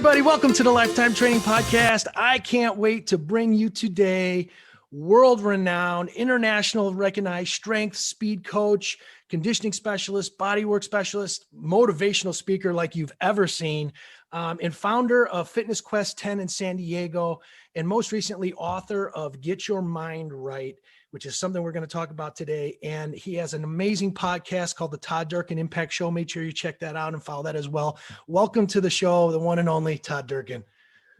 everybody. Welcome to the Lifetime Training Podcast. I can't wait to bring you today world-renowned, international recognized strength, speed coach, conditioning specialist, bodywork specialist, motivational speaker like you've ever seen, and founder of Fitness Quest 10 in San Diego, and most recently author of Get Your Mind Right, which is something we're going to talk about today. And he has an amazing podcast called the Todd Durkin IMPACT Show. Make sure you check that out and follow that as well. Welcome to the show, the one and only Todd Durkin.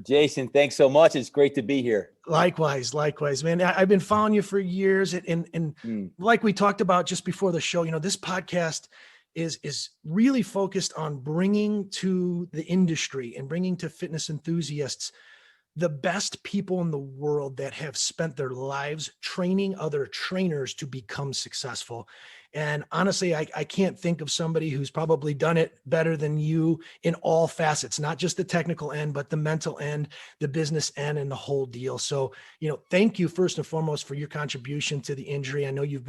Jason, thanks so much. It's great to be here. Likewise, man. I've been following you for years, and like we talked about just before the show, this podcast is really focused on bringing to the industry and bringing to fitness enthusiasts the best people in the world that have spent their lives training other trainers to become successful. And honestly, I can't think of somebody who's probably done it better than you in all facets, not just the technical end, but the mental end, the business end, and the whole deal. So, thank you first and foremost for your contribution to the industry. I know you've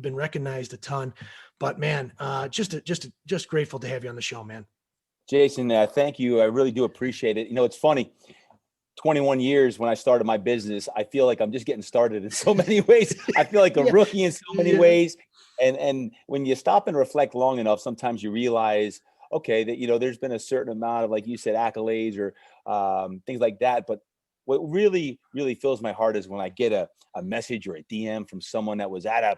been recognized a ton, but man, just grateful to have you on the show, man. Jason, thank you. I really do appreciate it. It's funny. 21 years when I started my business, I feel like I'm just getting started in so many ways. I feel like a rookie in so many ways. And when you stop and reflect long enough, sometimes you realize, okay, that, there's been a certain amount of, like you said, accolades or things like that. But what really, really fills my heart is when I get a message or a DM from someone that was at a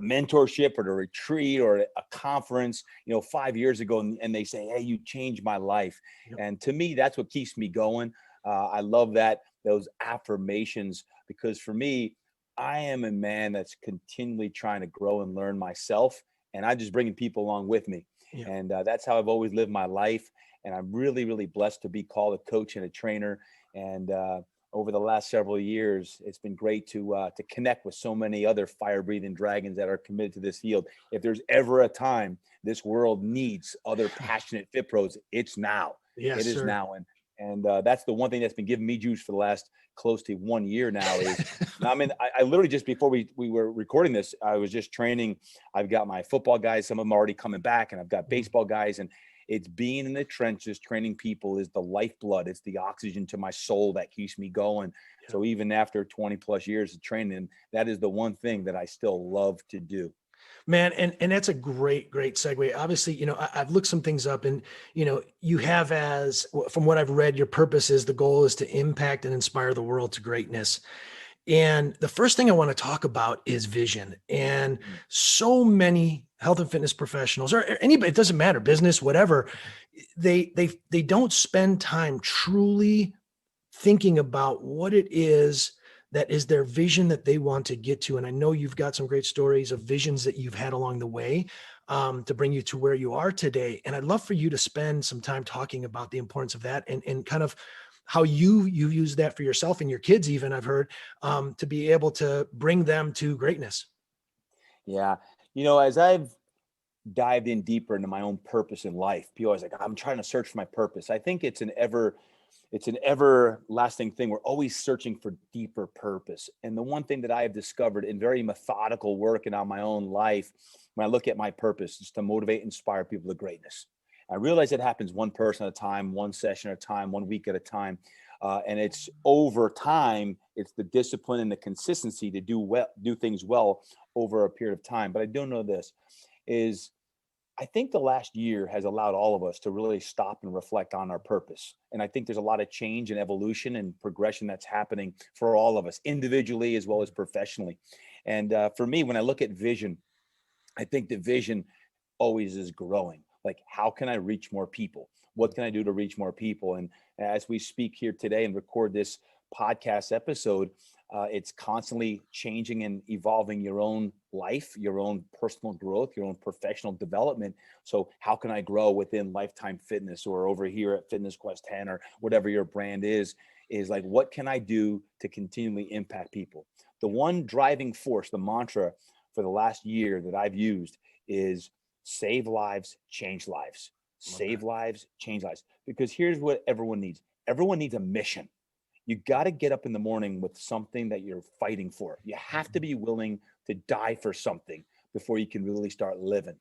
mentorship or a retreat or a conference, 5 years ago, and they say, hey, you changed my life. Yep. And to me, that's what keeps me going. I love those affirmations, because for me, I am a man that's continually trying to grow and learn myself, and I'm just bringing people along with me. Yeah. And that's how I've always lived my life. And I'm really, really blessed to be called a coach and a trainer. And over the last several years, it's been great to connect with so many other fire-breathing dragons that are committed to this field. If there's ever a time this world needs other passionate fit pros, it's now. Yes, it is sir. now. And that's the one thing that's been giving me juice for the last close to 1 year now is, I literally just before we were recording this, I was just training. I've got my football guys, some of them already coming back, and I've got baseball guys, and it's being in the trenches, training people is the lifeblood. It's the oxygen to my soul that keeps me going. Yeah. So even after 20 plus years of training, that is the one thing that I still love to do. Man, and that's a great segue. Obviously, I've looked some things up, and, you have, as from what I've read, your purpose is, the goal is to impact and inspire the world to greatness. And the first thing I want to talk about is vision. And so many health and fitness professionals, or anybody, it doesn't matter, business, whatever, they don't spend time truly thinking about what it is that is their vision that they want to get to. And I know you've got some great stories of visions that you've had along the way to bring you to where you are today. And I'd love for you to spend some time talking about the importance of that and kind of how you use that for yourself and your kids, even, I've heard, to be able to bring them to greatness. Yeah. As I've dived in deeper into my own purpose in life, people are always like, I'm trying to search for my purpose. I think it's an everlasting thing. We're always searching for deeper purpose. And the one thing that I have discovered in very methodical work and on my own life, when I look at my purpose, is to motivate, inspire people to greatness. I realize it happens one person at a time, one session at a time, 1 week at a time. And it's over time, it's the discipline and the consistency to do things well over a period of time. But I do know this is, I think the last year has allowed all of us to really stop and reflect on our purpose. And I think there's a lot of change and evolution and progression that's happening for all of us, individually as well as professionally. And for me, when I look at vision, I think the vision always is growing. Like, how can I reach more people? What can I do to reach more people? And as we speak here today and record this podcast episode, it's constantly changing and evolving your own life, your own personal growth, your own professional development. So how can I grow within Lifetime Fitness or over here at Fitness Quest 10 or whatever your brand is like, what can I do to continually impact people? The one driving force, the mantra for the last year that I've used is save lives, change lives. Save lives, change lives. Because here's what everyone needs. Everyone needs a mission. You got to get up in the morning with something that you're fighting for. You have to be willing to die for something before you can really start living.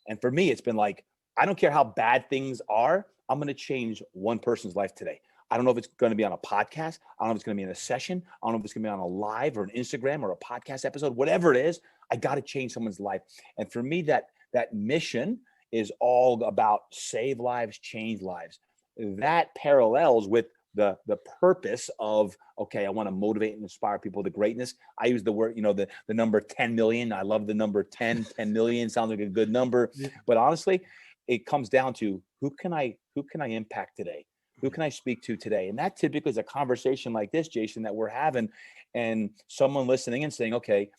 And for me, it's been like, I don't care how bad things are. I'm going to change one person's life today. I don't know if it's going to be on a podcast. I don't know if it's going to be in a session. I don't know if it's going to be on a live or an Instagram or a podcast episode, whatever it is. I got to change someone's life. And for me, that mission is all about save lives, change lives. That parallels with the purpose of, okay, I want to motivate and inspire people to greatness. I use the word, the number 10 million. I love the number 10 million. Sounds like a good number. Yeah. But honestly, it comes down to who can I impact today? Who can I speak to today? And that typically is a conversation like this, Jason, that we're having, and someone listening and saying, okay,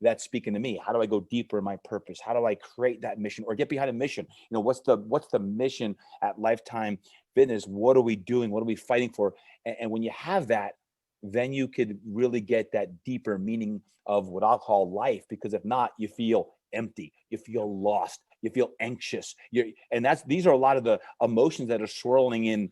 that's speaking to me. How do I go deeper in my purpose? How do I create that mission or get behind a mission? What's the mission at Lifetime Fitness? What are we doing? What are we fighting for? And when you have that, then you could really get that deeper meaning of what I'll call life, because if not, you feel empty, you feel lost, you feel anxious. These are a lot of the emotions that are swirling in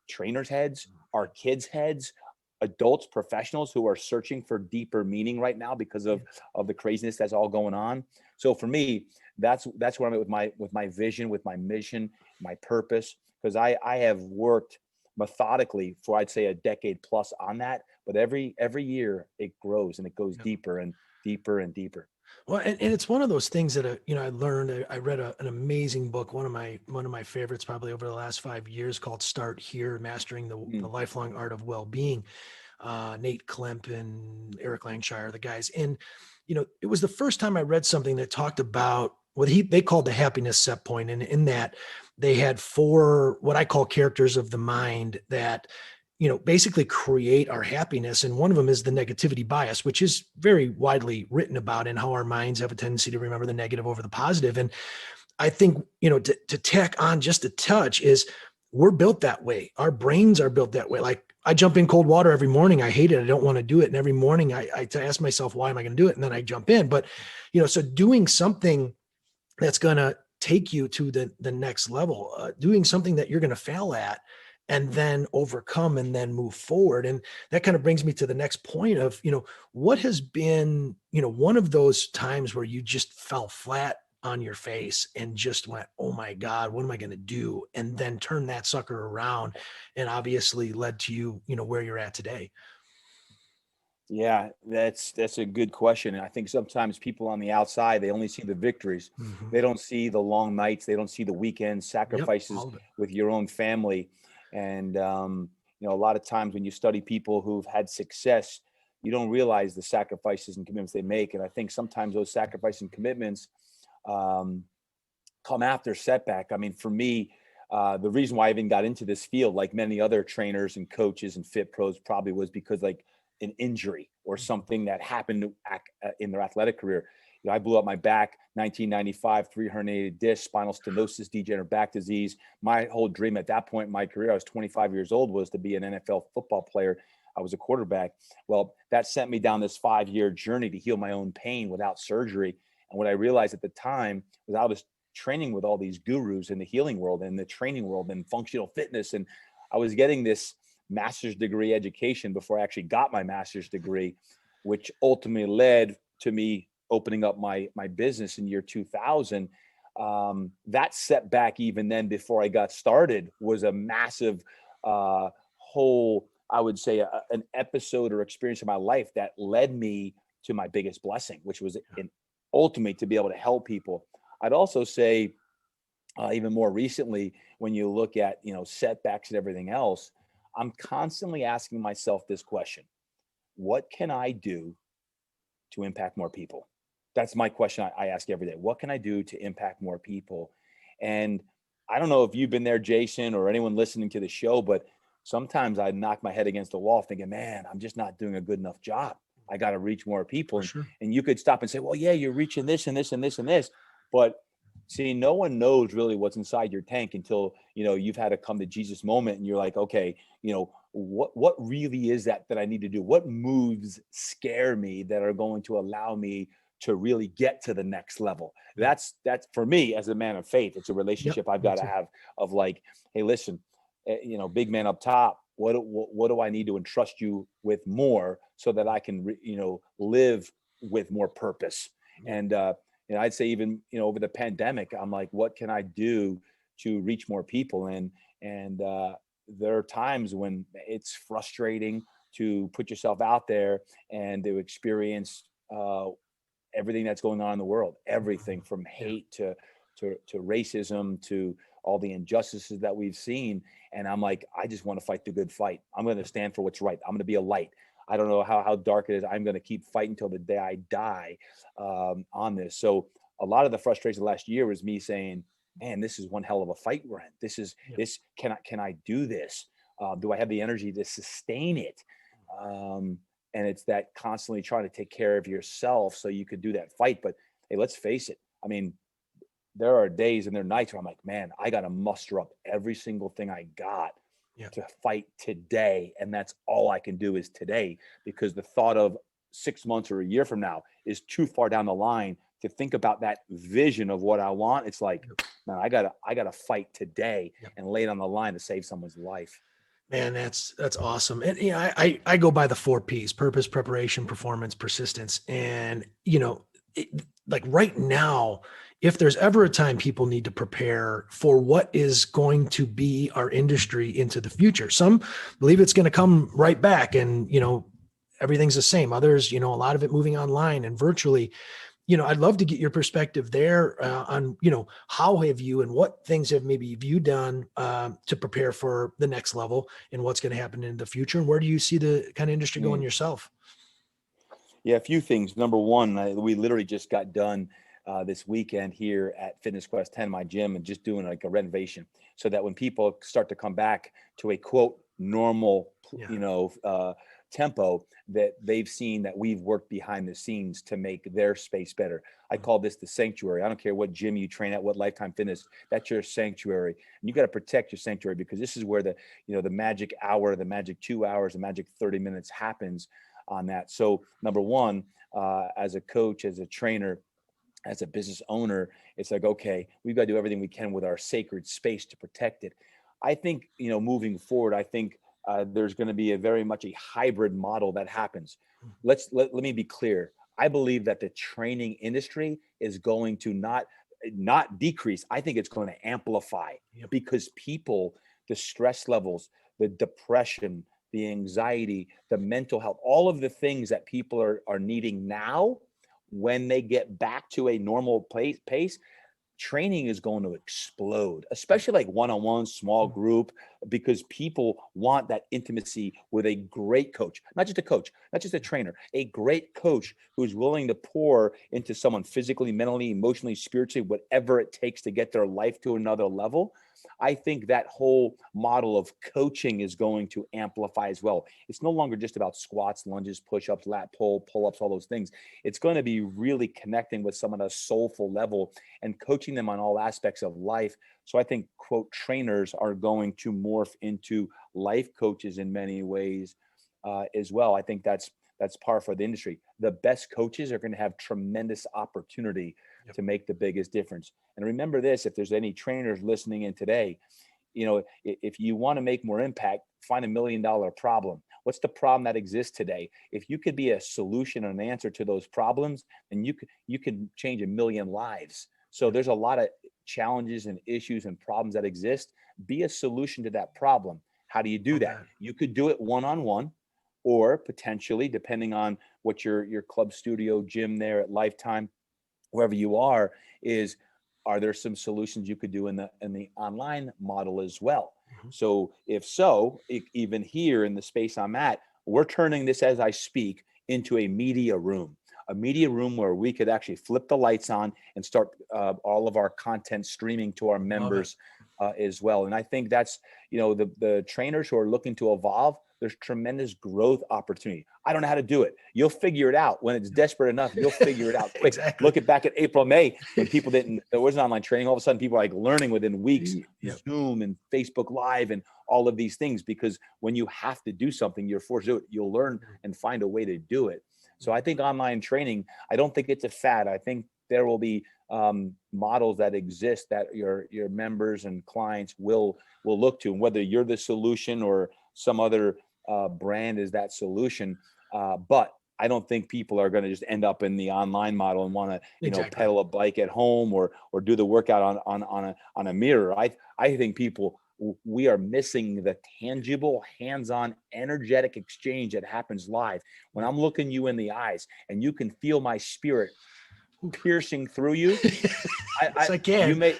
trainers' heads, our kids' heads, adults, professionals who are searching for deeper meaning right now because of the craziness that's all going on. So for me, that's where I'm at with my vision, with my mission, my purpose, because I have worked methodically for, I'd say, a decade plus on that. But every year it grows and it goes deeper and deeper and deeper. Well, and it's one of those things that, I learned, I read an amazing book, one of my favorites probably over the last 5 years, called Start Here, Mastering the Lifelong Art of Well-Being. Nate Klemp and Eric Langshire, the guys. And, it was the first time I read something that talked about what they called the happiness set point. And in that they had 4, what I call characters of the mind that, basically create our happiness. And one of them is the negativity bias, which is very widely written about, and how our minds have a tendency to remember the negative over the positive. And I think, to tack on just a touch is we're built that way. Our brains are built that way. Like, I jump in cold water every morning. I hate it. I don't want to do it. And every morning I ask myself, why am I going to do it? And then I jump in. But, so doing something that's going to take you to the next level, doing something that you're going to fail at, and then overcome and then move forward. And that kind of brings me to the next point of, what has been, one of those times where you just fell flat on your face and just went, oh my God, what am I going to do? And then turn that sucker around, and obviously led to you, where you're at today. Yeah, that's a good question. And I think sometimes people on the outside, they only see the victories. Mm-hmm. They don't see the long nights. They don't see the weekend sacrifices with your own family. And, a lot of times when you study people who've had success, you don't realize the sacrifices and commitments they make. And I think sometimes those sacrifices and commitments come after setback. I mean, for me, the reason why I even got into this field, like many other trainers and coaches and fit pros, probably was because like an injury or something that happened in their athletic career. I blew up my back, 1995, 3 herniated discs, spinal stenosis, degenerative back disease. My whole dream at that point in my career, I was 25 years old, was to be an NFL football player. I was a quarterback. Well, that sent me down this 5-year journey to heal my own pain without surgery. And what I realized at the time was I was training with all these gurus in the healing world and the training world and functional fitness. And I was getting this master's degree education before I actually got my master's degree, which ultimately led to me opening up my business in year 2000. That setback, even then, before I got started, was a massive whole, I would say, an episode or experience in my life that led me to my biggest blessing, which was ultimately to be able to help people. I'd also say, even more recently, when you look at, setbacks and everything else, I'm constantly asking myself this question: what can I do to impact more people? That's my question I ask every day. What can I do to impact more people? And I don't know if you've been there, Jason, or anyone listening to the show, but sometimes I knock my head against the wall thinking, man, I'm just not doing a good enough job. I got to reach more people. Sure. And you could stop and say, well, yeah, you're reaching this and this and this and this. But see, no one knows really what's inside your tank until, you've had a come to Jesus moment and you're like, okay, what really is that I need to do? What moves scare me that are going to allow me to really get to the next level? That's for me, as a man of faith, it's a relationship I've got to have of like, hey, listen, big man up top, what do I need to entrust you with more so that I can, live with more purpose? And, I'd say even, over the pandemic, I'm like, what can I do to reach more people? And And there are times when it's frustrating to put yourself out there and to experience everything that's going on in the world, everything from hate to racism to all the injustices that we've seen. And I'm like, I just want to fight the good fight. I'm going to stand for what's right. I'm going to be a light. I don't know how dark it is. I'm going to keep fighting until the day I die on this. So a lot of the frustration last year was me saying, man, this is one hell of a fight we're in. This, can I do this? Do I have the energy to sustain it? And it's that constantly trying to take care of yourself so you could do that fight. But hey, let's face it. I mean, there are days and there are nights where I'm like, man, I got to muster up every single thing I got to fight today. And that's all I can do is today, because the thought of 6 months or a year from now is too far down the line to think about that vision of what I want. It's like, man, I gotta fight today and lay it on the line to save someone's life. Man, that's awesome. And I go by the 4 P's: purpose, preparation, performance, persistence. And like right now, if there's ever a time people need to prepare for what is going to be our industry into the future, some believe it's going to come right back and everything's the same. Others, a lot of it moving online and virtually. I'd love to get your perspective there on, how have you and what things have maybe you done to prepare for the next level and what's going to happen in the future? And where do you see the kind of industry going yourself? Yeah, a few things. Number one, we literally just got done this weekend here at Fitness Quest 10, my gym, and just doing like a renovation so that when people start to come back to a quote normal, tempo, that they've seen that we've worked behind the scenes to make their space better. I call this the sanctuary. I don't care what gym you train at, what Lifetime Fitness, that's your sanctuary. And you got to protect your sanctuary, because this is where the magic hour, the magic 2 hours, the magic 30 minutes happens on that. So number one, as a coach, as a trainer, as a business owner, it's like, okay, we've got to do everything we can with our sacred space to protect it. I think, moving forward, I think there's going to be a very much a hybrid model that happens. Let me be clear. I believe that the training industry is going to not decrease. I think it's going to amplify because people, the stress levels, the depression, the anxiety, the mental health, all of the things that people are needing now, when they get back to a normal pace, training is going to explode, especially like one-on-one, small group, because people want that intimacy with a great coach, not just a coach, not just a trainer, a great coach who's willing to pour into someone physically, mentally, emotionally, spiritually, whatever it takes to get their life to another level. I think that whole model of coaching is going to amplify as well. It's no longer just about squats, lunges, push-ups, lat pull-ups, all those things. It's going to be really connecting with someone at a soulful level and coaching them on all aspects of life. So I think, quote, trainers are going to morph into life coaches in many ways as well. I think that's par for the industry. The best coaches are going to have tremendous opportunity to make the biggest difference. And remember this, if there's any trainers listening in today, if you want to make more impact, find $1 million problem. What's the problem that exists today? If you could be a solution and an answer to those problems, then you can change 1 million lives. So there's a lot of challenges and issues and problems that exist. Be a solution to that problem. How do you do that? You could do it one-on-one, or potentially, depending on what your club, studio, gym there at Lifetime, wherever you are there some solutions you could do in the online model as well? So if so, even here in the space I'm at, we're turning this, as I speak, into a media room where we could actually flip the lights on and start all of our content streaming to our members as well. And I think that's, the trainers who are looking to evolve, there's tremendous growth opportunity. I don't know how to do it. You'll figure it out when it's desperate enough. You'll figure it out quick. Exactly. Look at back at April, May, when people there wasn't online training. All of a sudden, people are like learning within weeks, Zoom and Facebook Live and all of these things, because when you have to do something, you're forced to do it. You'll learn and find a way to do it. So I think online training, I don't think it's a fad. I think there will be models that exist that your members and clients will look to, and whether you're the solution or some other brand is that solution. But I don't think people are going to just end up in the online model and want to, pedal a bike at home or do the workout on a mirror. I think people we are missing the tangible, hands-on, energetic exchange that happens live. When I'm looking you in the eyes and you can feel my spirit piercing through you. Yes, I can. You may,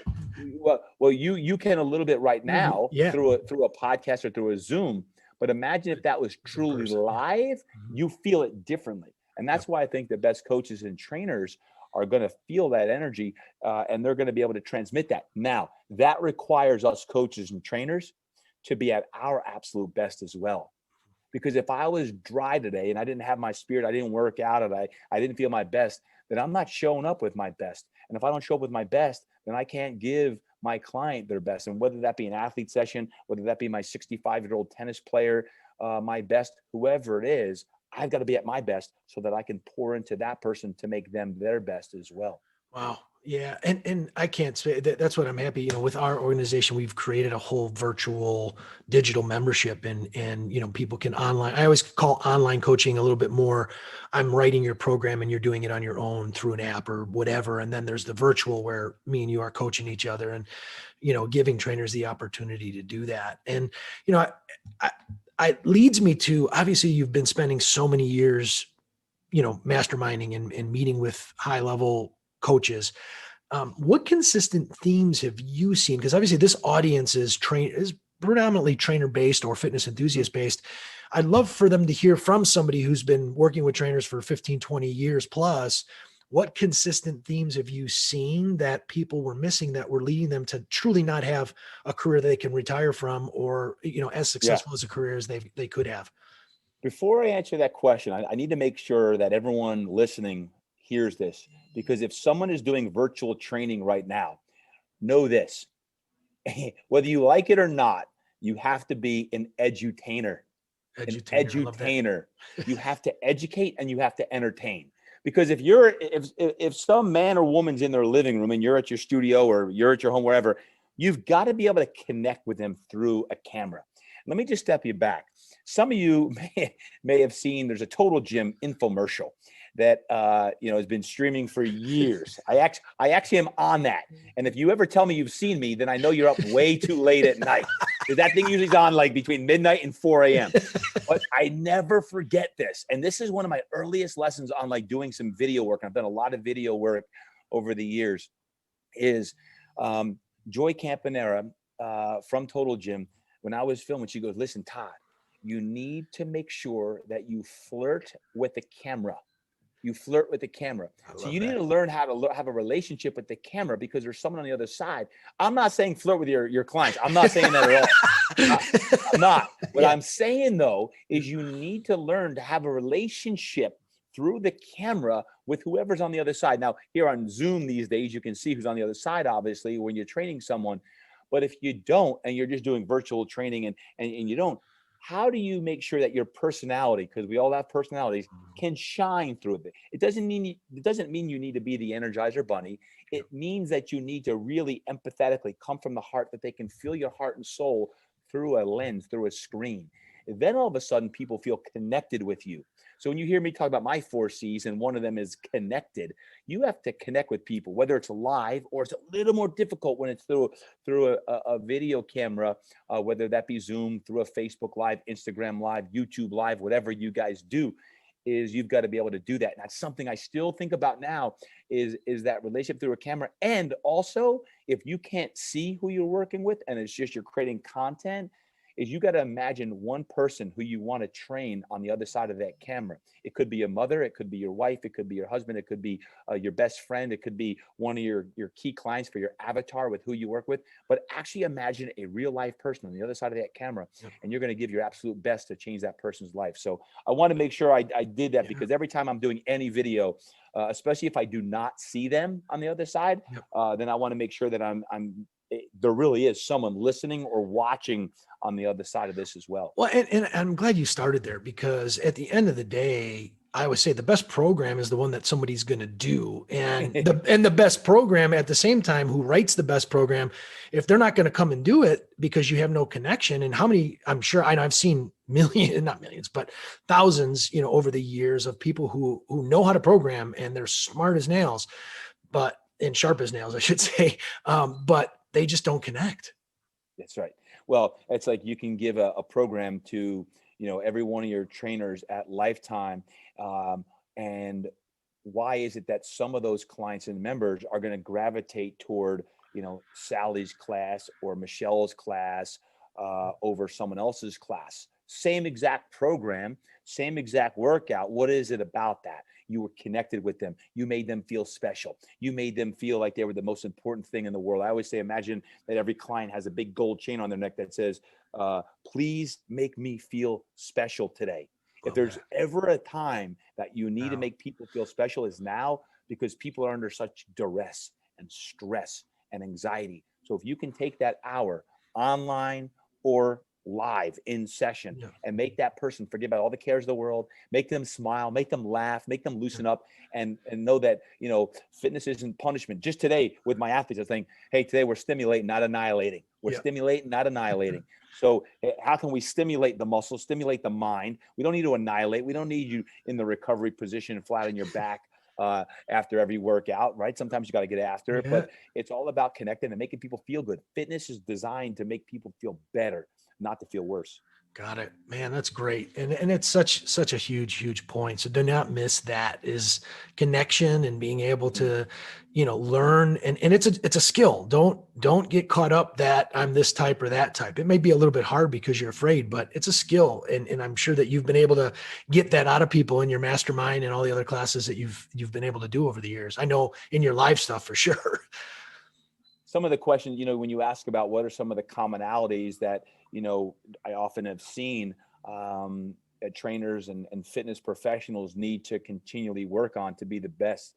well, you can a little bit right now Yeah. through a podcast or through a Zoom, but imagine if that was truly live, you feel it differently. And that's why I think the best coaches and trainers are going to feel that energy, and they're going to be able to transmit that. Now, that requires us coaches and trainers to be at our absolute best as well. Because if I was dry today and I didn't have my spirit, I didn't work out, and I didn't feel my best, then I'm not showing up with my best. And if I don't show up with my best, then I can't give my client their best. And whether that be an athlete session, whether that be my 65-year-old tennis player, my best, whoever it is, I've got to be at my best so that I can pour into that person to make them their best as well. Wow. Yeah. And I can't say that's what I'm happy, with our organization, we've created a whole virtual digital membership, and, people can online. I always call online coaching a little bit more. I'm writing your program and you're doing it on your own through an app or whatever. And then there's the virtual where me and you are coaching each other and, giving trainers the opportunity to do that. And, I leads me to, obviously you've been spending so many years, masterminding and meeting with high level coaches. What consistent themes have you seen? Because obviously this audience is predominantly trainer based or fitness enthusiast based. I'd love for them to hear from somebody who's been working with trainers for 15, 20 years plus. What consistent themes have you seen that people were missing that were leading them to truly not have a career they can retire from, or, as successful as a career as they could have? Before I answer that question, I need to make sure that everyone listening hears this, because if someone is doing virtual training right now, know this: whether you like it or not, you have to be an edutainer. Edutainer. You have to educate and you have to entertain. Because if some man or woman's in their living room and you're at your studio or you're at your home, wherever, you've got to be able to connect with them through a camera. Let me just step you back. Some of you may have seen there's a Total Gym infomercial that has been streaming for years. I actually am on that. And if you ever tell me you've seen me, then I know you're up way too late at night. That thing usually is on like between midnight and 4 a.m. But I never forget this. And this is one of my earliest lessons on like doing some video work. I've done a lot of video work over the years. Is Joy Campanera from Total Gym. When I was filming, she goes, "Listen, Todd, you need to make sure that you flirt with the camera. You flirt with the camera. So you need to learn how to have a relationship with the camera, because there's someone on the other side." I'm not saying flirt with your clients. I'm not saying that at all. I'm not. What I'm saying, though, is you need to learn to have a relationship through the camera with whoever's on the other side. Now, here on Zoom these days, you can see who's on the other side, obviously, when you're training someone. But if you don't, and you're just doing virtual training and you don't, how do you make sure that your personality, because we all have personalities, can shine through it? It doesn't mean you need to be the Energizer Bunny. It means that you need to really empathetically come from the heart, that they can feel your heart and soul through a lens, through a screen. And then all of a sudden people feel connected with you. So when you hear me talk about my 4 C's, and one of them is connected, you have to connect with people, whether it's live or it's a little more difficult when it's through a video camera, whether that be Zoom, through a Facebook Live, Instagram Live, YouTube Live, whatever you guys do, is you've got to be able to do that. And that's something I still think about now, is that relationship through a camera. And also, if you can't see who you're working with and it's just you're creating content, is you got to imagine one person who you want to train on the other side of that camera. It could be your mother, it could be your wife, it could be your husband, it could be your best friend, it could be one of your key clients for your avatar with who you work with. But actually imagine a real life person on the other side of that camera, and you're going to give your absolute best to change that person's life. So I want to make sure I did that, because every time I'm doing any video, especially if I do not see them on the other side, then I want to make sure that there really is someone listening or watching on the other side of this as well. Well, and I'm glad you started there, because at the end of the day, I would say the best program is the one that somebody's going to do. And the best program at the same time, who writes the best program, if they're not going to come and do it because you have no connection. And how many, I'm sure I've seen not millions, but thousands, over the years, of people who know how to program, and they're smart as nails, and sharp as nails, I should say. But they just don't connect. That's right. Well, it's like you can give a program to, every one of your trainers at lifetime. And why is it that some of those clients and members are going to gravitate toward, Sally's class or Michelle's class over someone else's class? Same exact program, same exact workout. What is it about that? You were connected with them. You made them feel special. You made them feel like they were the most important thing in the world. I always say, imagine that every client has a big gold chain on their neck that says, please make me feel special today. If there's ever a time that you need to make people feel special, is now, because people are under such duress and stress and anxiety. So if you can take that hour online or live in session and make that person forget about all the cares of the world, make them smile, make them laugh, make them loosen up, and know that, fitness isn't punishment. Just today with my athletes, I think, hey, today we're stimulating, not annihilating. We're stimulating, not annihilating. So how can we stimulate the muscle, stimulate the mind? We don't need to annihilate. We don't need you in the recovery position, flat on your back after every workout, right? Sometimes you got to get after it, but it's all about connecting and making people feel good. Fitness is designed to make people feel better, not to feel worse. Got it, man. That's great. And it's such a huge point. So do not miss that, is connection and being able to, learn. And it's a skill. Don't get caught up that I'm this type or that type. It may be a little bit hard because you're afraid, but it's a skill. And I'm sure that you've been able to get that out of people in your mastermind and all the other classes that you've been able to do over the years. I know in your live stuff for sure. Some of the questions, when you ask about what are some of the commonalities that, I often have seen that trainers and fitness professionals need to continually work on to be the best.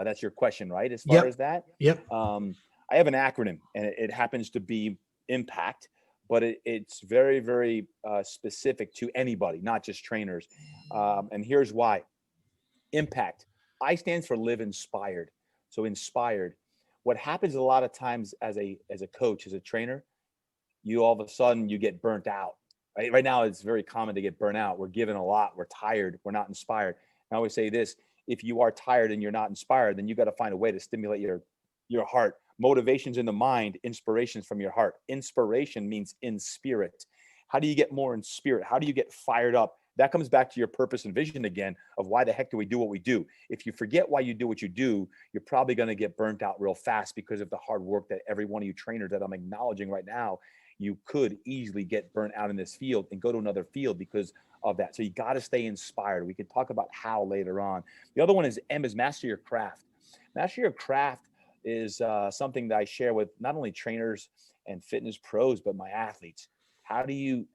That's your question, right? As far as that? Yep. I have an acronym, and it happens to be IMPACT, but it's very, very specific to anybody, not just trainers. And here's why. IMPACT, I stands for live inspired. So inspired. What happens a lot of times as a coach, as a trainer, you all of a sudden you get burnt out. Right now, it's very common to get burnt out. We're given a lot. We're tired. We're not inspired. I always say this: if you are tired and you're not inspired, then you got to find a way to stimulate your heart. Motivation's in the mind. Inspiration's from your heart. Inspiration means in spirit. How do you get more in spirit? How do you get fired up? That comes back to your purpose and vision again of why the heck do we do what we do? If you forget why you do what you do, you're probably going to get burnt out real fast because of the hard work that every one of you trainers that I'm acknowledging right now, you could easily get burnt out in this field and go to another field because of that. So you got to stay inspired. We can talk about how later on. The other one is M, is master your craft. Master your craft is something that I share with not only trainers and fitness pros, but my athletes. How do you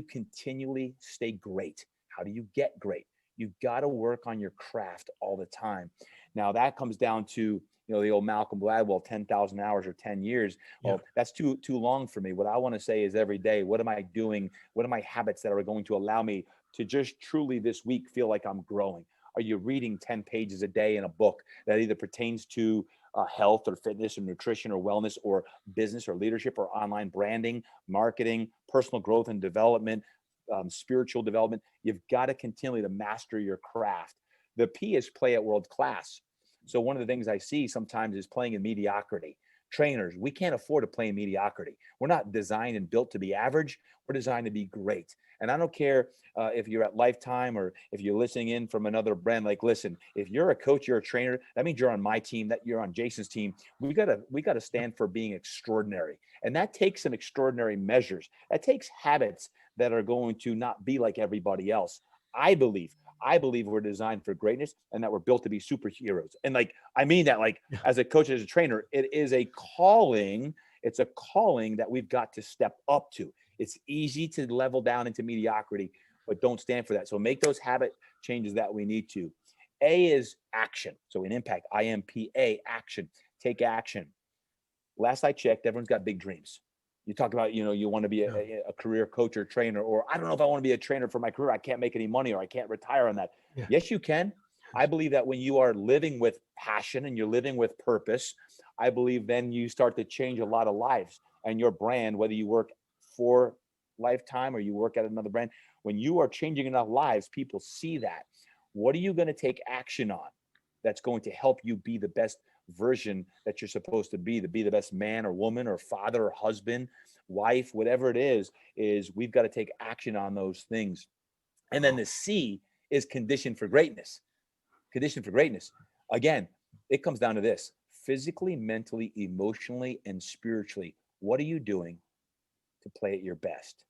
continually stay great? How do you get great? You've got to work on your craft all the time. Now that comes down to, the old Malcolm Gladwell, 10,000 hours or 10 years. Well, that's too long for me. What I want to say is every day, what am I doing? What are my habits that are going to allow me to just truly this week feel like I'm growing? Are you reading 10 pages a day in a book that either pertains to health or fitness or nutrition or wellness or business or leadership or online branding, marketing, personal growth and development, spiritual development? You've got to continually to master your craft. The P is play at world class. So one of the things I see sometimes is playing in mediocrity. Trainers, we can't afford to play in mediocrity. We're not designed and built to be average. We're designed to be great. And I don't care if you're at Lifetime or if you're listening in from another brand. Like, listen, if you're a coach, you're a trainer, that means you're on my team, that you're on Jason's team. We gotta stand for being extraordinary. And that takes some extraordinary measures. That takes habits that are going to not be like everybody else. I believe we're designed for greatness and that we're built to be superheroes. And I mean that as a coach, as a trainer, it is a calling. It's a calling that we've got to step up to. It's easy to level down into mediocrity, but don't stand for that. So make those habit changes that we need to. A is action. So in IMPACT, IMPA, action. Take action. Last I checked, everyone's got big dreams. You talk about, you want to be a career coach or trainer, or I don't know if I want to be a trainer for my career. I can't make any money or I can't retire on that. Yeah. Yes, you can. I believe that when you are living with passion and you're living with purpose, I believe then you start to change a lot of lives and your brand, whether you work for Lifetime or you work at another brand, when you are changing enough lives, people see that. What are you going to take action on that's going to help you be the best version that you're supposed to be the best man or woman or father or husband, wife, whatever it is we've got to take action on those things. And then the C is condition for greatness. Condition for greatness. Again, it comes down to this: physically, mentally, emotionally, and spiritually. What are you doing to play at your best?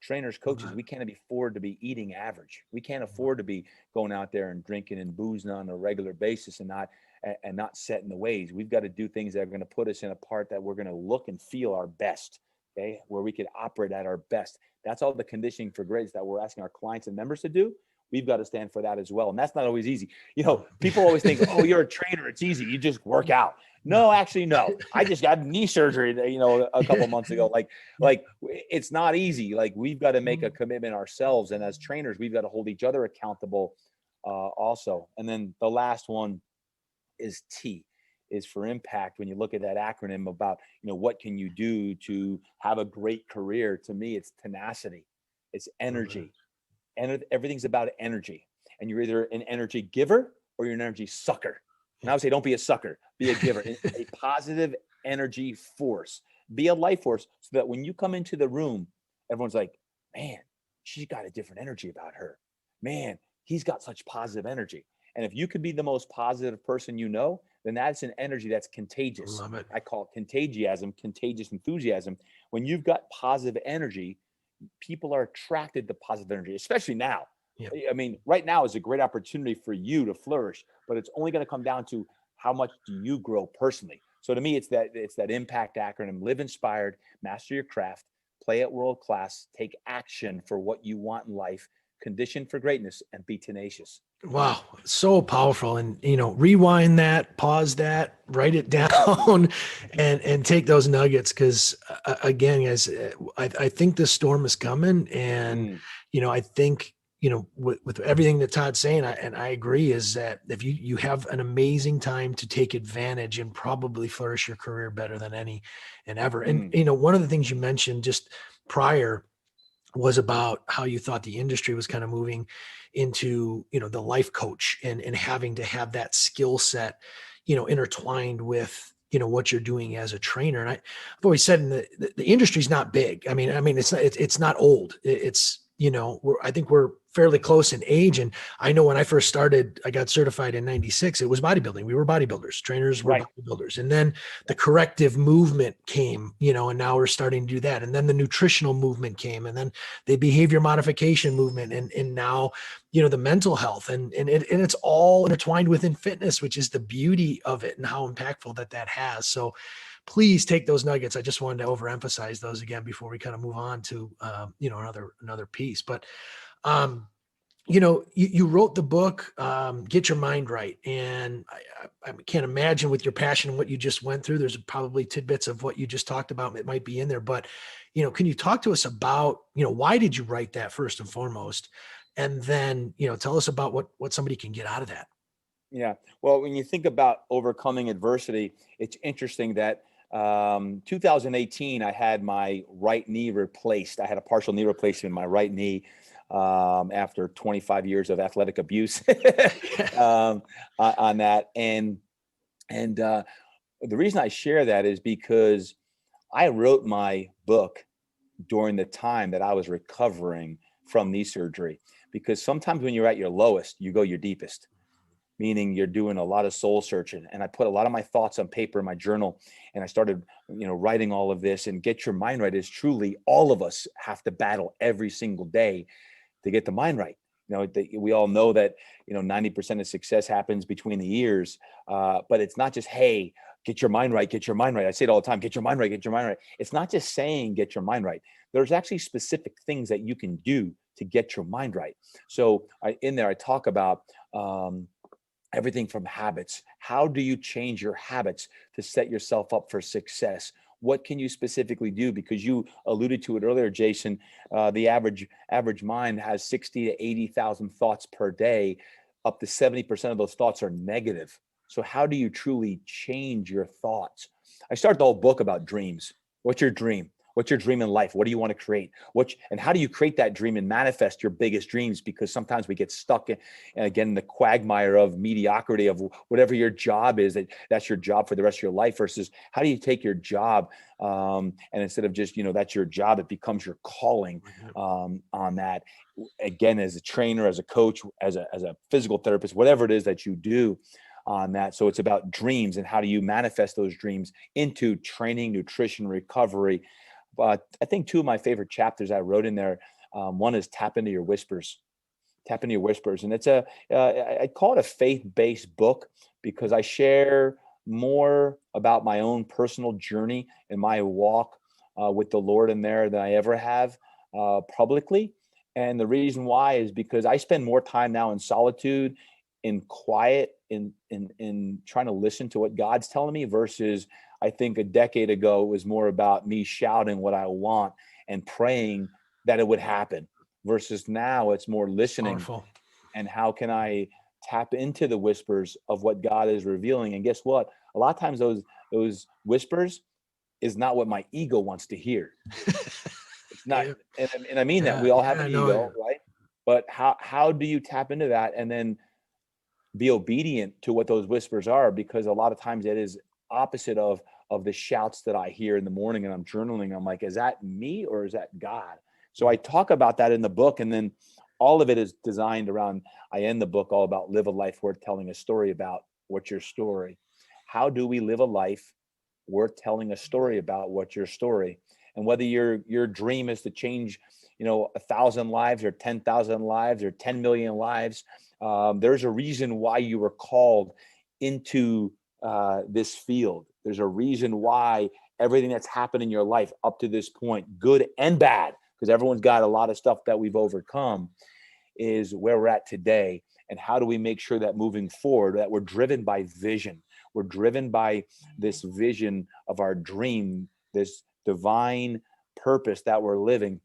Trainers, coaches, we can't afford to be eating average. We can't afford to be going out there and drinking and boozing on a regular basis and not setting the ways. We've got to do things that are going to put us in a part that we're going to look and feel our best, okay, where we could operate at our best. That's all the conditioning for greatness that we're asking our clients and members to do. We've got to stand for that as well. And that's not always easy. You know, people always think, oh, you're a trainer, it's easy, you just work out. No, actually, no. I just got knee surgery, you know, a couple months ago. Like it's not easy. Like, we've got to make a commitment ourselves. And as trainers, we've got to hold each other accountable also. And then the last one is T, is for impact. When you look at that acronym about, you know, what can you do to have a great career? To me, it's tenacity, it's energy. And everything's about energy. And you're either an energy giver or you're an energy sucker. And I would say, don't be a sucker, be a giver, a positive energy force, be a life force, so that when you come into the room, everyone's like, man, she's got a different energy about her. Man, he's got such positive energy. And if you could be the most positive person you know, then that's an energy that's contagious. Love it. I call it contagiasm, contagious enthusiasm. When you've got positive energy, people are attracted to positive energy, especially now. Yep. I mean, right now is a great opportunity for you to flourish, but it's only going to come down to how much do you grow personally. So to me, it's that impact acronym: live inspired, master your craft, play at world class, take action for what you want in life, condition for greatness, and be tenacious. Wow, so powerful. And, you know, rewind that, pause that, write it down, and take those nuggets. Because again, guys, I think this storm is coming. And, you know, I think, you know, with everything that Todd's saying, and I agree, is that if you have an amazing time to take advantage and probably flourish your career better than any and ever. And, you know, one of the things you mentioned just prior was about how you thought the industry was kind of moving into, you know, the life coach and having to have that skill set, you know, intertwined with, you know, what you're doing as a trainer. And I've always said the industry's not big. I mean, it's not old. It's, you know, I think we're fairly close in age. And I know when I first started, I got certified in 96. It was bodybuilding. We were bodybuilders, trainers were bodybuilders. And then the corrective movement came, you know, and now we're starting to do that. And then the nutritional movement came, and then the behavior modification movement. And now, you know, the mental health and it's all intertwined within fitness, which is the beauty of it and how impactful that has. So please take those nuggets. I just wanted to overemphasize those again before we kind of move on to, you know, another piece. But, you know, you wrote the book, Get Your Mind Right. And I can't imagine, with your passion and what you just went through, there's probably tidbits of what you just talked about that might be in there. But, you know, can you talk to us about, you know, why did you write that first and foremost? And then, you know, tell us about what somebody can get out of that. Yeah. Well, when you think about overcoming adversity, it's interesting that 2018, I had my right knee replaced. I had a partial knee replacement in my right knee after 25 years of athletic abuse on that. And the reason I share that is because I wrote my book during the time that I was recovering from knee surgery. Because sometimes when you're at your lowest, you go your deepest, meaning you're doing a lot of soul searching. And I put a lot of my thoughts on paper in my journal, and I started, you know, writing all of this. And Get Your Mind Right is truly, all of us have to battle every single day to get the mind right. You know, we all know that, you know, 90% of success happens between the ears, but it's not just, hey, get your mind right, get your mind right. I say it all the time, get your mind right, get your mind right. It's not just saying get your mind right. There's actually specific things that you can do to get your mind right. So in there, I talk about everything from habits. How do you change your habits to set yourself up for success? What can you specifically do? Because you alluded to it earlier, Jason, the average mind has 60 to 80,000 thoughts per day. Up to 70% of those thoughts are negative. So how do you truly change your thoughts? I start the whole book about dreams. What's your dream? What's your dream in life? What do you want to create? And how do you create that dream and manifest your biggest dreams? Because sometimes we get stuck in, again, the quagmire of mediocrity of whatever your job is, that's your job for the rest of your life, versus how do you take your job and instead of just, that's your job, it becomes your calling on that. Again, as a trainer, as a coach, as a physical therapist, whatever it is that you do on that. So it's about dreams and how do you manifest those dreams into training, nutrition, recovery. But I think two of my favorite chapters I wrote in there, one is Tap Into Your Whispers. Tap Into Your Whispers. And it's I call it a faith-based book because I share more about my own personal journey and my walk with the Lord in there than I ever have publicly. And the reason why is because I spend more time now in solitude, in quiet, in trying to listen to what God's telling me, versus I think a decade ago it was more about me shouting what I want and praying that it would happen, versus now it's more listening. Powerful. And how can I tap into the whispers of what God is revealing? And guess what? A lot of times those whispers is not what my ego wants to hear. It's not, and I mean that we all have an ego, right? But how do you tap into that and then be obedient to what those whispers are? Because a lot of times it is opposite of the shouts that I hear in the morning, and I'm journaling. I'm like, is that me or is that God? So I talk about that in the book, and then all of it is designed around, I end the book all about live a life worth telling a story about. What's your story? How do we live a life worth telling a story about? What's your story? And whether your dream is to change, 1,000 lives or 10,000 lives or 10 million lives, there's a reason why you were called into this field. There's a reason why everything that's happened in your life up to this point, good and bad, because everyone's got a lot of stuff that we've overcome, is where we're at today. And how do we make sure that moving forward, that we're driven by vision? We're driven by this vision of our dream, this divine purpose that we're living,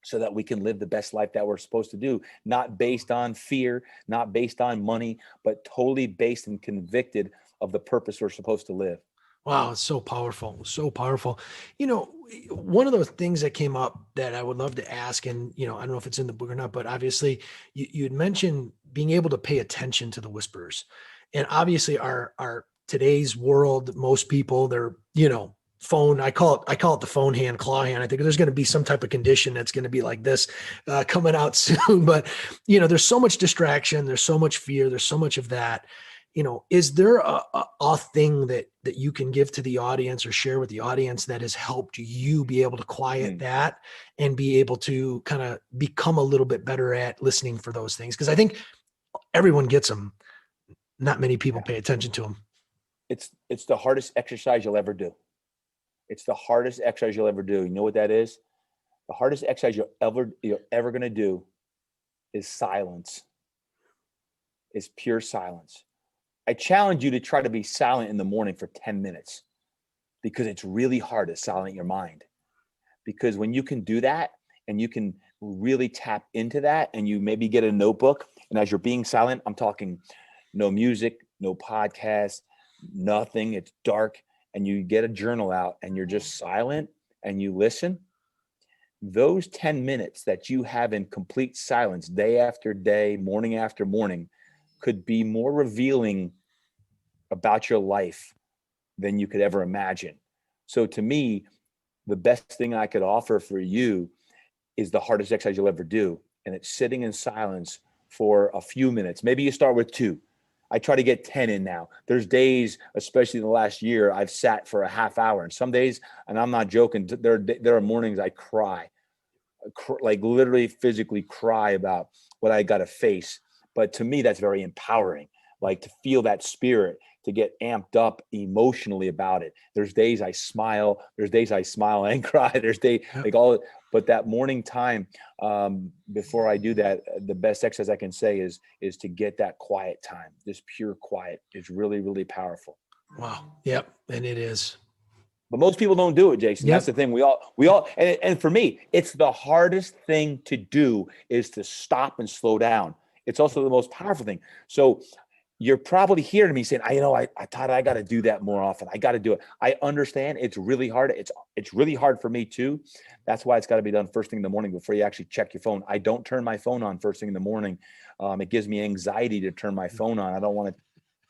so that we can live the best life that we're supposed to do, not based on fear, not based on money, but totally based and convicted of the purpose we're supposed to live. Wow, it's so powerful. So powerful. One of those things that came up that I would love to ask, and I don't know if it's in the book or not, but obviously you had mentioned being able to pay attention to the whispers. And obviously our today's world, most people, they're, phone, I call it the phone hand, claw hand. I think there's going to be some type of condition that's going to be like this coming out soon. But, there's so much distraction, there's so much fear, there's so much of that. Is there a thing that you can give to the audience or share with the audience that has helped you be able to quiet that and be able to kind of become a little bit better at listening for those things? Because I think everyone gets them. Not many people pay attention to them. It's the hardest exercise you'll ever do. It's the hardest exercise you'll ever do. You know what that is? The hardest exercise you're ever going to do is silence. Is pure silence. I challenge you to try to be silent in the morning for 10 minutes, because it's really hard to silence your mind. Because when you can do that and you can really tap into that, and you maybe get a notebook, and as you're being silent, I'm talking no music, no podcast, nothing. It's dark, and you get a journal out and you're just silent and you listen. Those 10 minutes that you have in complete silence, day after day, morning after morning, could be more revealing about your life than you could ever imagine. So to me, the best thing I could offer for you is the hardest exercise you'll ever do. And it's sitting in silence for a few minutes. Maybe you start with 2. I try to get 10 in now. There's days, especially in the last year, I've sat for a half hour. And some days, and I'm not joking, there are mornings I cry, like literally physically cry about what I got to face. But to me, that's very empowering, like to feel that spirit, to get amped up emotionally about it. There's days I smile. There's days I smile and cry. There's days like all, but that morning time before I do that, the best exercise I can say is to get that quiet time. This pure quiet is really, really powerful. Wow. Yep. And it is. But most people don't do it, Jason. Yep. That's the thing. We all, and for me, it's the hardest thing to do is to stop and slow down. It's also the most powerful thing. So you're probably hearing me saying, Todd, I got to do that more often. I got to do it. I understand it's really hard. It's really hard for me too. That's why it's got to be done first thing in the morning before you actually check your phone. I don't turn my phone on first thing in the morning. It gives me anxiety to turn my phone on. I don't want to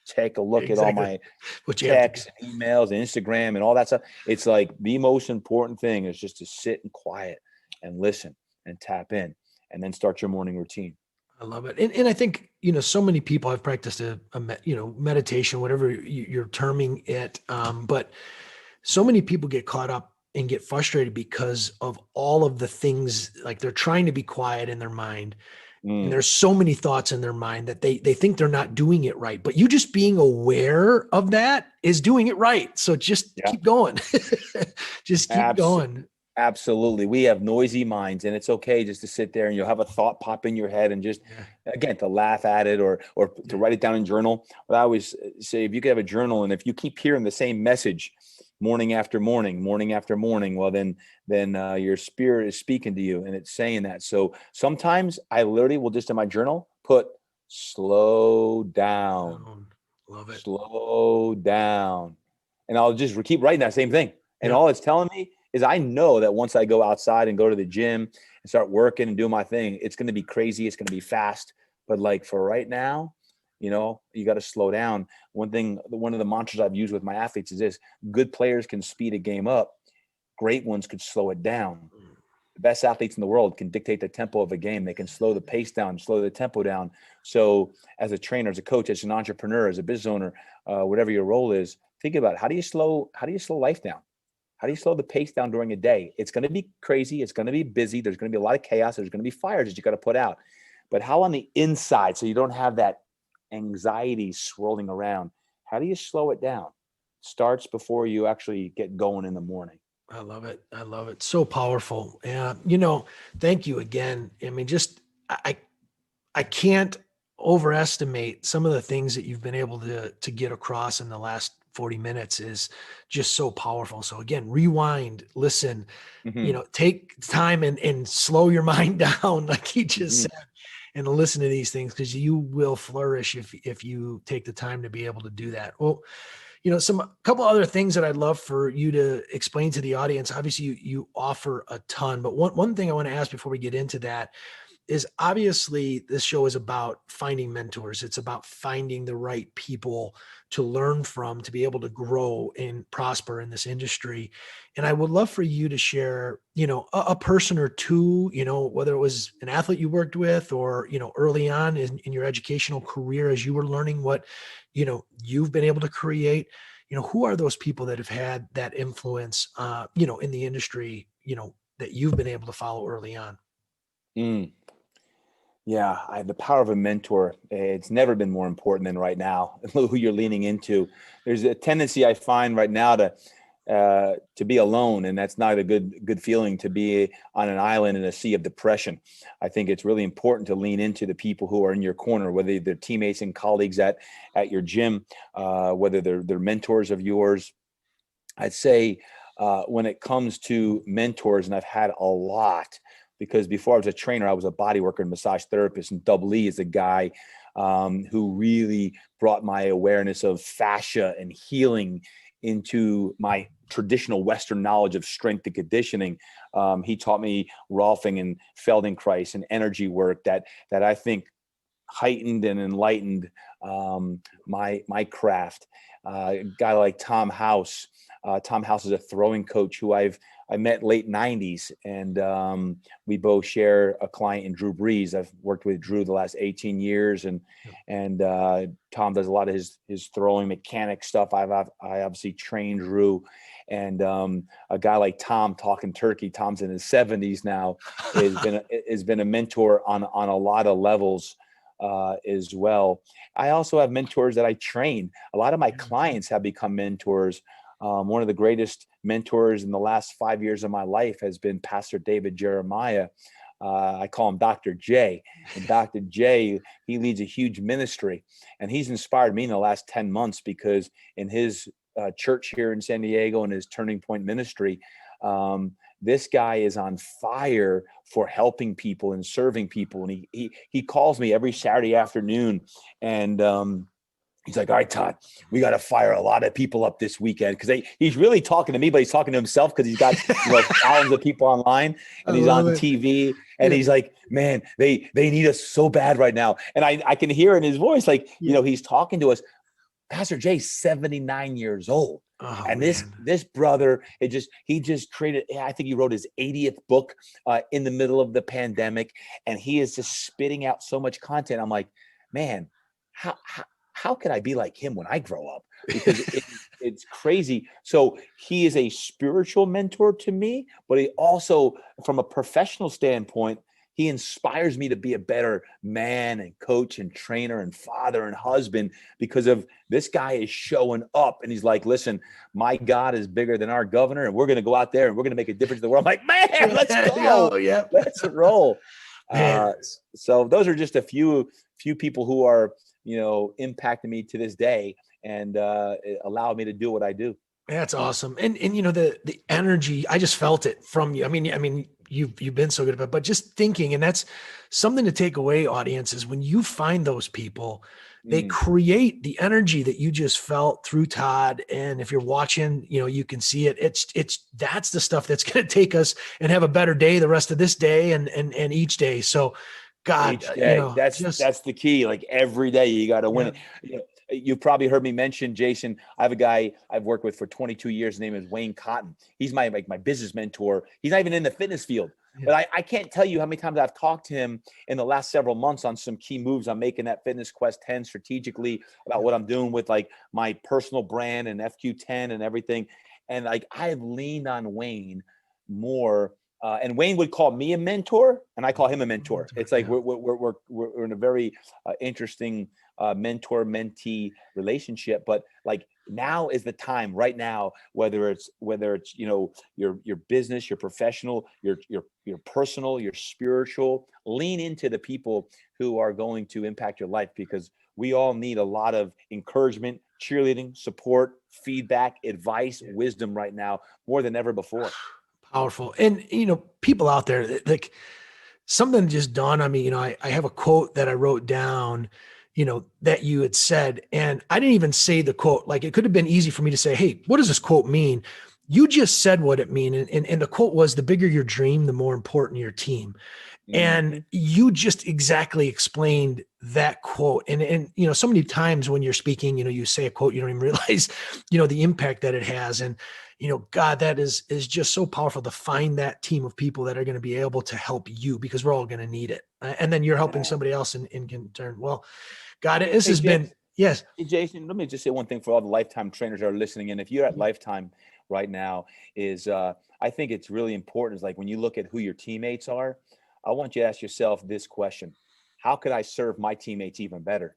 take a look at all my what you texts and emails and Instagram and all that stuff. It's like the most important thing is just to sit and quiet and listen and tap in and then start your morning routine. I love it. And I think, so many people have practiced meditation, whatever you're terming it. But so many people get caught up and get frustrated because of all of the things, like they're trying to be quiet in their mind. And there's so many thoughts in their mind that they think they're not doing it right, but you just being aware of that is doing it right. So just keep going. Just keep going. Absolutely. We have noisy minds, and it's okay just to sit there and you'll have a thought pop in your head and just, again, to laugh at it or to write it down in journal. But I always say, if you could have a journal and if you keep hearing the same message morning after morning, well, then your spirit is speaking to you and it's saying that. So sometimes I literally will just in my journal put slow down, Love it. Slow down. And I'll just keep writing that same thing. And all it's telling me is I know that once I go outside and go to the gym and start working and do my thing, it's going to be crazy. It's going to be fast. But like for right now, you got to slow down. One of the mantras I've used with my athletes is this: good players can speed a game up. Great ones could slow it down. The best athletes in the world can dictate the tempo of a game. They can slow the pace down, slow the tempo down. So as a trainer, as a coach, as an entrepreneur, as a business owner, whatever your role is, think about how do you slow life down? How do you slow the pace down during a day? It's going to be crazy. It's going to be busy. There's going to be a lot of chaos. There's going to be fires that you got to put out. But how on the inside, so you don't have that anxiety swirling around, how do you slow it down? Starts before you actually get going in the morning. I love it. I love it. So powerful. Yeah. Thank you again. I mean, I can't overestimate some of the things that you've been able to get across in the last 40 minutes is just so powerful. So again, rewind, listen, take time and slow your mind down, like he just said, and listen to these things, because you will flourish if you take the time to be able to do that. Well, a couple other things that I'd love for you to explain to the audience. Obviously you offer a ton, but one thing I want to ask before we get into that is, obviously this show is about finding mentors. It's about finding the right people to learn from, to be able to grow and prosper in this industry. And I would love for you to share, a person or two, whether it was an athlete you worked with or, early on in your educational career, as you were learning what, you've been able to create, who are those people that have had that influence, in the industry, that you've been able to follow early on? Yeah, the power of a mentor, it's never been more important than right now, who you're leaning into. There's a tendency I find right now to be alone, and that's not a good feeling, to be on an island in a sea of depression. I think it's really important to lean into the people who are in your corner, whether they're teammates and colleagues at your gym, whether they're mentors of yours. I'd say when it comes to mentors, and I've had a lot, because before I was a trainer, I was a body worker and massage therapist, and Double E is a guy who really brought my awareness of fascia and healing into my traditional Western knowledge of strength and conditioning. He taught me Rolfing and Feldenkrais and energy work that I think heightened and enlightened my craft. A guy like Tom House. Tom House is a throwing coach who I met late 90s, and we both share a client in Drew Brees. I've worked with Drew the last 18 years, and Tom does a lot of his throwing mechanic stuff. I obviously trained Drew, and a guy like Tom, talking turkey, Tom's in his 70s now, has been a mentor on a lot of levels as well. I also have mentors that I train. A lot of my clients have become mentors. One of the greatest mentors in the last 5 years of my life has been Pastor David Jeremiah. I call him Dr. J. And Dr. J, he leads a huge ministry, and he's inspired me in the last 10 months because in his church here in San Diego and his Turning Point ministry, this guy is on fire for helping people and serving people. And he calls me every Saturday afternoon, and He's like, all right, Todd, we got to fire a lot of people up this weekend, because he's really talking to me, but he's talking to himself because he's got thousands of people online, and he's on TV, and he's like, man, they need us so bad right now. And I can hear in his voice, like, he's talking to us. Pastor Jay's 79 years old. Oh, and man. this brother, he just created, I think he wrote his 80th book in the middle of the pandemic, and he is just spitting out so much content. I'm like, man, how could I be like him when I grow up? Because it's crazy. So he is a spiritual mentor to me, but he also, from a professional standpoint, he inspires me to be a better man and coach and trainer and father and husband, because of this guy is showing up, and he's like, listen, my God is bigger than our governor, and we're going to go out there and we're going to make a difference in the world. I'm like, man, let's go. Let's roll. So those are just a few people who are, impacting me to this day, and allow me to do what I do. That's awesome. And the energy, I just felt it from you. I mean, you've been so good at it, but just thinking, and that's something to take away, audiences, when you find those people, they create the energy that you just felt through Todd. And if you're watching, you can see it. That's the stuff that's going to take us and have a better day the rest of this day and each day. So God, that's the key. Like every day you got to win it. You've probably heard me mention, Jason, I have a guy I've worked with for 22 years. His name is Wayne Cotton. He's my business mentor. He's not even in the fitness field, but I can't tell you how many times I've talked to him in the last several months on some key moves I'm making at Fitness Quest 10 strategically, about what I'm doing with like my personal brand and FQ10 and everything. And like, I've leaned on Wayne more. And Wayne would call me a mentor, and I call him a mentor. It's like we're in a very interesting mentor-mentee relationship. But like, now is the time, right now, whether it's your business, your professional, your personal, your spiritual, lean into the people who are going to impact your life, because we all need a lot of encouragement, cheerleading, support, feedback, advice, wisdom right now, more than ever before. Powerful. And, people out there, like, something just dawned on me. I have a quote that I wrote down, that you had said, and I didn't even say the quote. Like, it could have been easy for me to say, hey, what does this quote mean? You just said what it mean. And the quote was, the bigger your dream, the more important your team. And you just exactly explained that quote. And so many times when you're speaking, you say a quote, you don't even realize, the impact that it has. And, God, that is just so powerful to find that team of people that are going to be able to help you, because we're all going to need it. And then you're helping somebody else in turn. Well, God, this has been, yes. Hey, Jason, let me just say one thing for all the Lifetime trainers that are listening. And if you're at Lifetime right now, I think it's really important, is like, when you look at who your teammates are, I want you to ask yourself this question: how could I serve my teammates even better?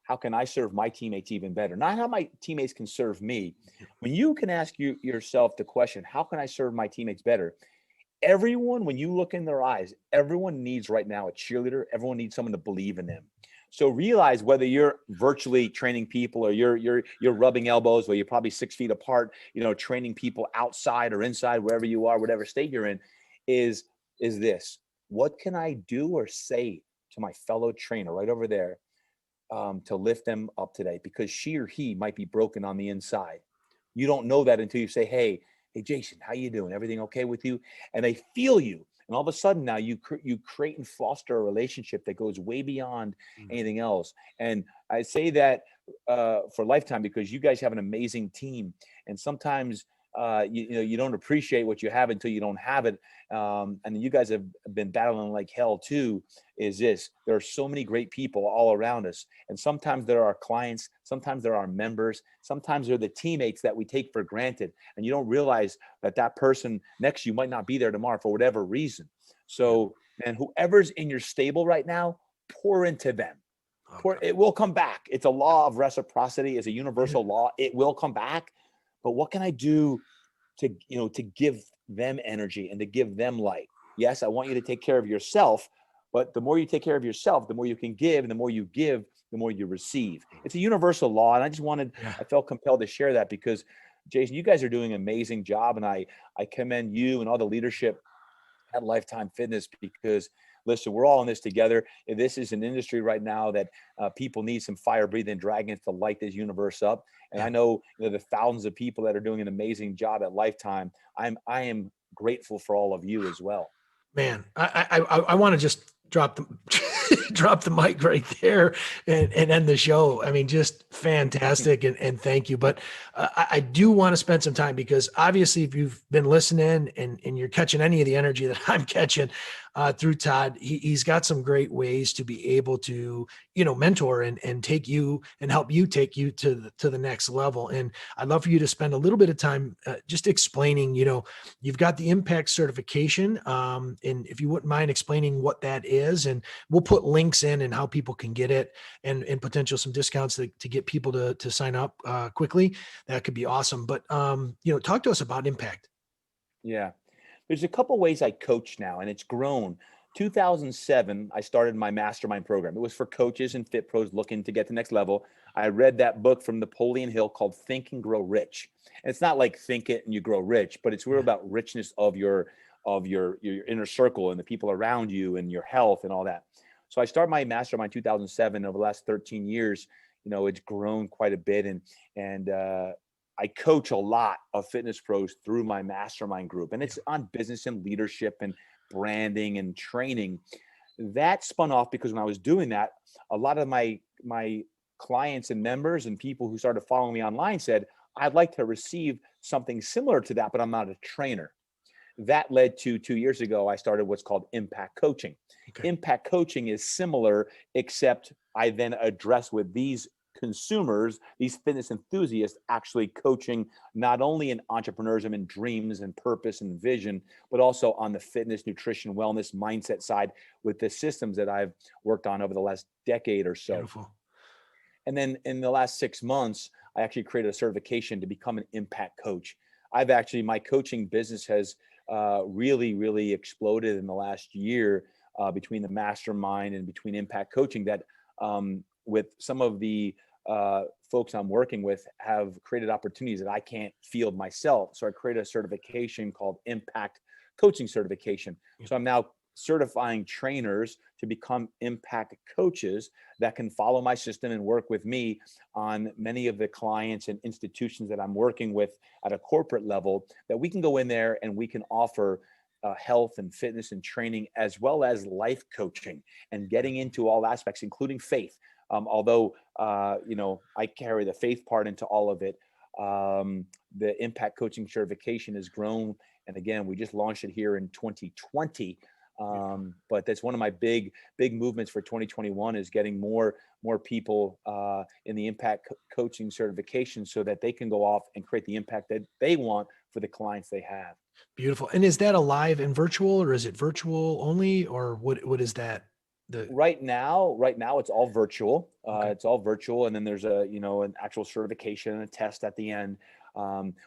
How can I serve my teammates even better? Not how my teammates can serve me. When you can ask yourself the question, how can I serve my teammates better? Everyone, when you look in their eyes, everyone needs right now a cheerleader. Everyone needs someone to believe in them. So realize, whether you're virtually training people, or you're rubbing elbows, where you're probably 6 feet apart, training people outside or inside, wherever you are, whatever state you're in, is this: what can I do or say to my fellow trainer right over there to lift them up today? Because she or he might be broken on the inside. You don't know that until you say, hey, Jason, how you doing? Everything okay with you? And they feel you. And all of a sudden now you create and foster a relationship that goes way beyond anything else. And I say that for Lifetime, because you guys have an amazing team. And sometimes you don't appreciate what you have until you don't have it. And you guys have been battling like hell too. There are so many great people all around us. And sometimes there are clients, sometimes there are members, sometimes they're the teammates that we take for granted. And you don't realize that person next to you might not be there tomorrow for whatever reason. So, man, whoever's in your stable right now, pour into them. It will come back. It's a law of reciprocity. It's a universal law. It will come back. But what can I do to give them energy and to give them light? Yes, I want you to take care of yourself, but the more you take care of yourself, the more you can give, and the more you give, the more you receive. It's a universal law. And I felt compelled to share that, because, Jason, you guys are doing an amazing job. And I commend you and all the leadership at Lifetime Fitness, because listen, we're all in this together. This is an industry right now that people need some fire-breathing dragons to light this universe up. And I know, the thousands of people that are doing an amazing job at Lifetime. I am grateful for all of you as well. Man, I want to just drop the drop the mic right there and end the show. I mean, just fantastic, and thank you. But I do want to spend some time, because obviously, if you've been listening and you're catching any of the energy that I'm catching through Todd, he's got some great ways to be able to, mentor and take you and help you take you to the next level. And I'd love for you to spend a little bit of time just explaining, you've got the impact certification. And if you wouldn't mind explaining what that is, and we'll put links in and how people can get it, and potential some discounts to get people to sign up quickly, that could be awesome. But, talk to us about impact. Yeah. There's a couple ways I coach now, and it's grown. 2007, I started my mastermind program. It was for coaches and fit pros looking to get to the next level. I read that book from Napoleon Hill called Think and Grow Rich. And it's not like think it and you grow rich, but it's really about richness of your inner circle and the people around you and your health and all that. So I started my mastermind 2007. Over the last 13 years, it's grown quite a bit. And I coach a lot of fitness pros through my mastermind group, and it's on business and leadership and branding and training. That spun off because when I was doing that, a lot of my clients and members and people who started following me online said, I'd like to receive something similar to that, but I'm not a trainer. That led to 2 years ago, I started what's called impact coaching. Okay. Impact coaching is similar, except I then address with these consumers, these fitness enthusiasts, actually coaching not only in entrepreneurism and dreams and purpose and vision, but also on the fitness, nutrition, wellness, mindset side with the systems that I've worked on over the last decade or so. Beautiful. And then in the last 6 months, I actually created a certification to become an impact coach. My coaching business has really, really exploded in the last year between the mastermind and between impact coaching, that with some of the folks I'm working with have created opportunities that I can't field myself. So I created a certification called Impact Coaching Certification. So I'm now certifying trainers to become impact coaches that can follow my system and work with me on many of the clients and institutions that I'm working with at a corporate level, that we can go in there and we can offer health and fitness and training, as well as life coaching and getting into all aspects, including faith. Although, I carry the faith part into all of it. The impact coaching certification has grown. And again, we just launched it here in 2020. But that's one of my big movements for 2021, is getting more people in the impact coaching certification, so that they can go off and create the impact that they want for the clients they have. Beautiful. And is that a live and virtual, or is it virtual only, or what is that? Right now, it's all virtual. Okay. It's all virtual. And then there's an actual certification and a test at the end.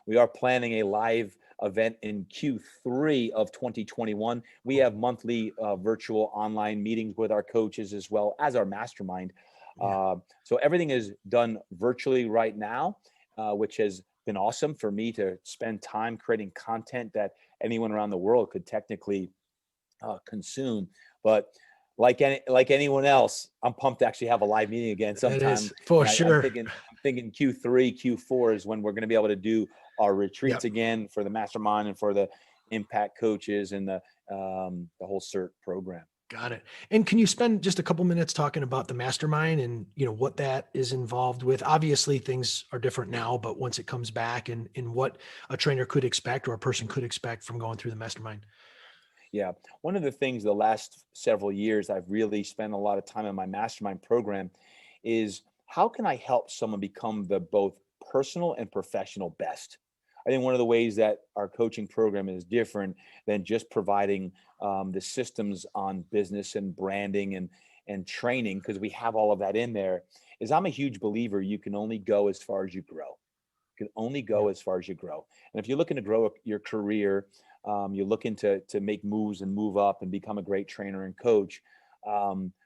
We are planning a live event in Q3 of 2021. We have monthly virtual online meetings with our coaches, as well as our mastermind. So everything is done virtually right now, which has been awesome for me to spend time creating content that anyone around the world could technically consume. But like anyone else, I'm pumped to actually have a live meeting again sometime. For sure. I'm thinking Q3, Q4 is when we're going to be able to do our retreats again for the mastermind and for the impact coaches and the whole CERT program. Got it. And can you spend just a couple minutes talking about the mastermind and, what that is involved with? Obviously things are different now, but once it comes back, and what a trainer could expect, or a person could expect from going through the mastermind. Yeah. One of the things the last several years I've really spent a lot of time in my mastermind program is, how can I help someone become the both personal and professional best? I think one of the ways that our coaching program is different than just providing the systems on business and branding and training, because we have all of that in there, is I'm a huge believer you can only go as far as you grow. You can only go as far as you grow. And if you're looking to grow your career, you're looking to make moves and move up and become a great trainer and coach,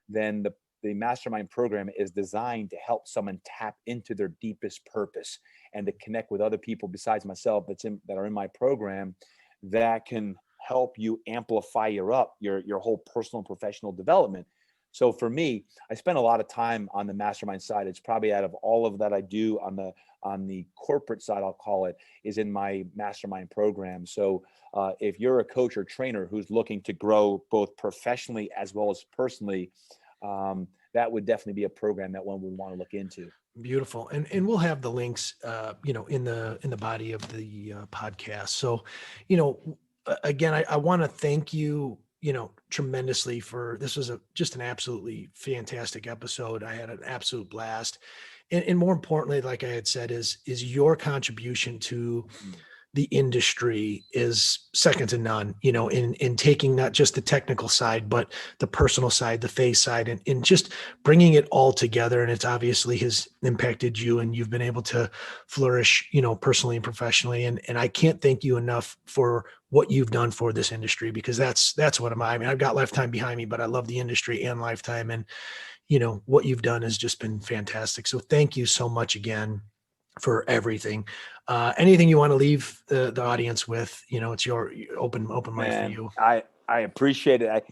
then the mastermind program is designed to help someone tap into their deepest purpose and to connect with other people besides myself that are in my program, that can help you amplify your whole personal and professional development. So for me, I spend a lot of time on the mastermind side. It's probably out of all of that I do on the corporate side, I'll call it, is in my mastermind program. So if you're a coach or trainer who's looking to grow both professionally as well as personally, that would definitely be a program that one would want to look into. Beautiful. And we'll have the links, in the body of the podcast. So, again, I want to thank you, tremendously this was just an absolutely fantastic episode. I had an absolute blast. And more importantly, like I had said, is your contribution to the industry is second to none, in taking not just the technical side, but the personal side, the faith side, and just bringing it all together. And it's obviously has impacted you, and you've been able to flourish, personally and professionally. And I can't thank you enough for what you've done for this industry, because that's what I mean, I've got Lifetime behind me, but I love the industry and Lifetime, and, what you've done has just been fantastic. So thank you so much again for everything. Anything you want to leave the audience with? It's your open mic for you. I appreciate it.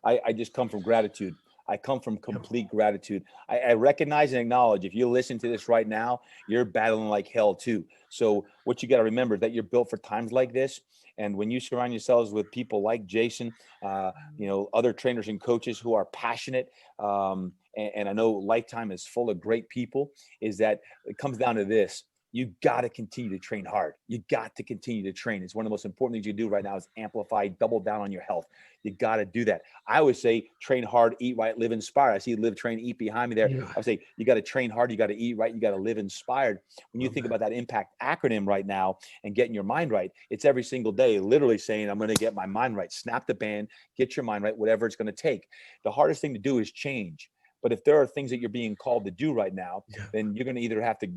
I just come from gratitude. I come from complete gratitude. I recognize and acknowledge, if you listen to this right now, you're battling like hell too. So what you got to remember is that you're built for times like this. And when you surround yourselves with people like Jason, other trainers and coaches who are passionate, and I know Lifetime is full of great people, is that it comes down to this. You got to continue to train hard. You got to continue to train. It's one of the most important things you do right now is amplify, double down on your health. You got to do that. I always say, train hard, eat right, live inspired. I see live, train, eat behind me there. Yeah. I would say, you got to train hard. You got to eat right. You got to live inspired. When you think about that IMPACT acronym right now and getting your mind right, it's every single day, literally saying, I'm going to get my mind right. Snap the band, get your mind right, whatever it's going to take. The hardest thing to do is change. But if there are things that you're being called to do right now, then you're going to either have to,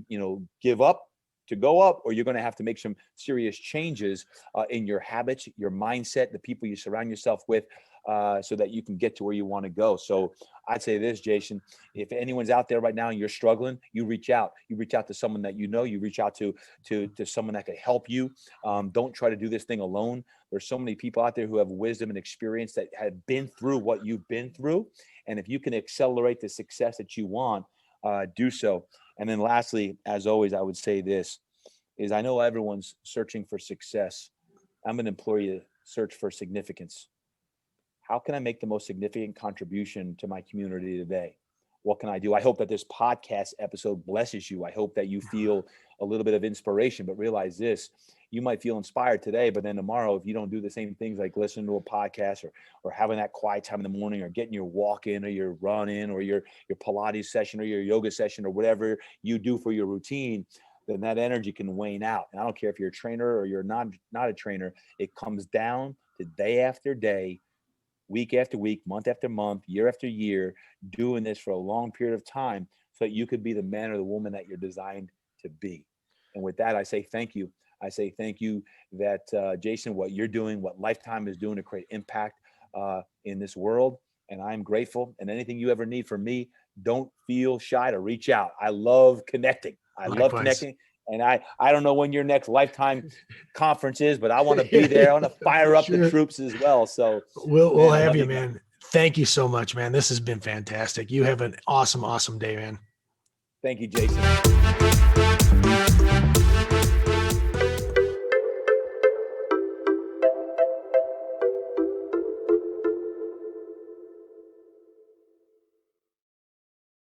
give up to go up, or you're going to have to make some serious changes in your habits, your mindset, the people you surround yourself with, so that you can get to where you want to go. So I'd say this, Jason, if anyone's out there right now and you're struggling, you reach out to someone that you reach out to someone that could help you. Don't try to do this thing alone. There's so many people out there who have wisdom and experience that have been through what you've been through. And if you can accelerate the success that you want, do so. And then lastly, as always, I would say this, is I know everyone's searching for success. I'm going to implore you to search for significance. How can I make the most significant contribution to my community today? What can I do? I hope that this podcast episode blesses you. I hope that you feel a little bit of inspiration, but realize this, you might feel inspired today, but then tomorrow, if you don't do the same things like listening to a podcast or having that quiet time in the morning, or getting your walk in, or your run in, or your Pilates session, or your yoga session, or whatever you do for your routine, then that energy can wane out. And I don't care if you're a trainer or you're not a trainer, it comes down to day after day, week after week, month after month, year after year, doing this for a long period of time so that you could be the man or the woman that you're designed to be. And with that, I say thank you. I say thank you that, Jason, what you're doing, what Lifetime is doing to create impact in this world. And I'm grateful. And anything you ever need from me, don't feel shy to reach out. I love connecting. Love connecting. And I don't know when your next Lifetime conference is, but I want to be there. I want to fire up the troops as well. So we'll have you, man. Thank you so much, man. This has been fantastic. You have an awesome day, man. Thank you, Jason.